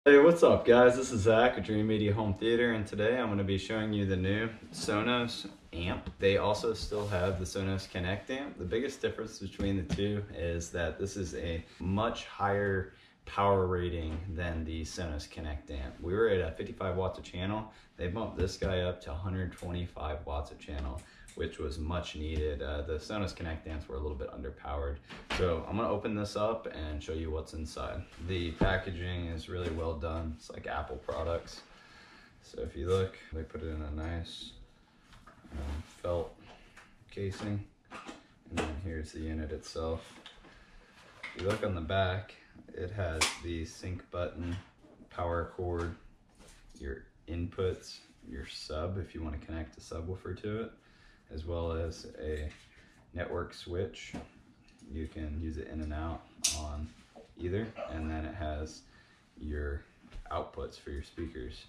Hey, what's up guys? This is Zach with Dreamedia Home Theater, and today I'm going to be showing you the new SONOS amp. They also still have the SONOS Connect amp. The biggest difference between the two is that this is a much higher power rating than the SONOS Connect amp. We were at 55 watts a channel. They bumped this guy up to 125 watts a channel, which was much needed. The SONOS Connect amps were a little bit underpowered. So I'm gonna open this up and show you what's inside. The packaging is really well done. It's like Apple products. So if you look, they put it in a nice felt casing. And then here's the unit itself. If you look on the back, it has the sync button, power cord, your inputs, your sub if you want to connect a subwoofer to it, as well as a network switch. You can use it in and out on either, and then it has your outputs for your speakers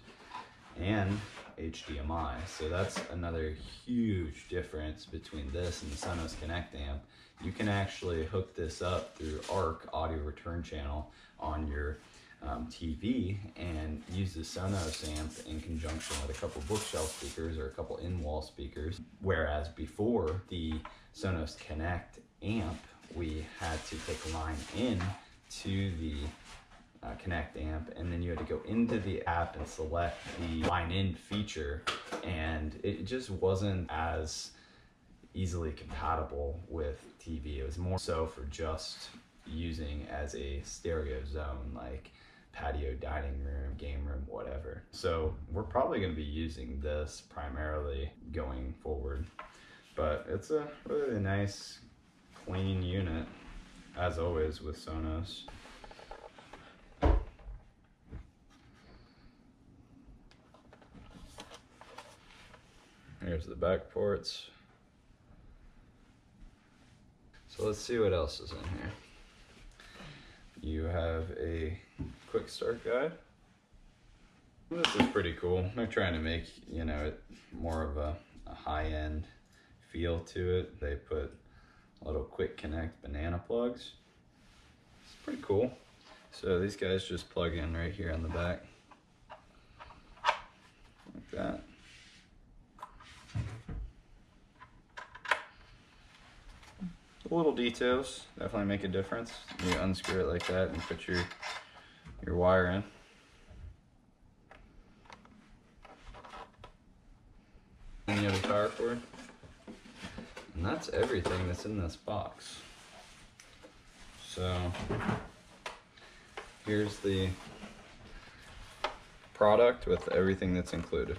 and HDMI. So that's another huge difference between this and the SONOS Connect amp. You can actually hook this up through ARC, audio return channel, on your TV and use the SONOS amp in conjunction with a couple bookshelf speakers or a couple in-wall speakers. Whereas before the SONOS Connect amp, we had to take a line in to the Connect amp, and then you had to go into the app and select the line in feature, and it just wasn't as easily compatible with TV. It was more so for just using as a stereo zone, like patio, dining room, game room, whatever. So we're probably going to be using this primarily going forward, but it's a really nice clean unit, as always with SONOS. Here's the back ports. So let's see what else is in here. You have a quick start guide. This is pretty cool. They're trying to make, you know, it more of a high-end feel to it. They put little quick connect banana plugs. It's pretty cool. So these guys just plug in right here on the back, like that. The little details definitely make a difference. You unscrew it like that and put your wire in. And you have a power cord. And that's everything that's in this box. So here's the product with everything that's included.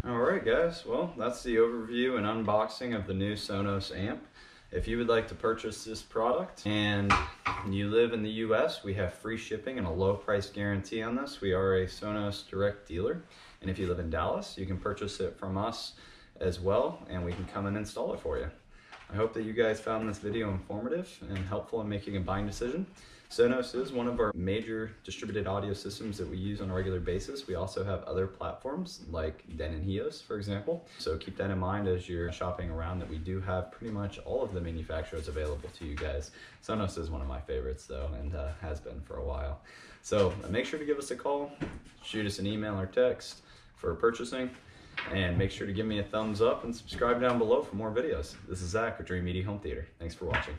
Alright guys, well that's the overview and unboxing of the new SONOS amp. If you would like to purchase this product and you live in the US, we have free shipping and a low price guarantee on this. We are a SONOS direct dealer, and if you live in Dallas, you can purchase it from us as well, and we can come and install it for you. I hope that you guys found this video informative and helpful in making a buying decision. SONOS is one of our major distributed audio systems that we use on a regular basis. We also have other platforms like Denon Hios, for example. So keep that in mind as you're shopping around, that we do have pretty much all of the manufacturers available to you guys. SONOS is one of my favorites though, and has been for a while. So make sure to give us a call, shoot us an email or text for purchasing, and make sure to give me a thumbs up and subscribe down below for more videos. This is Zach with Dreamedia Home Theater. Thanks for watching.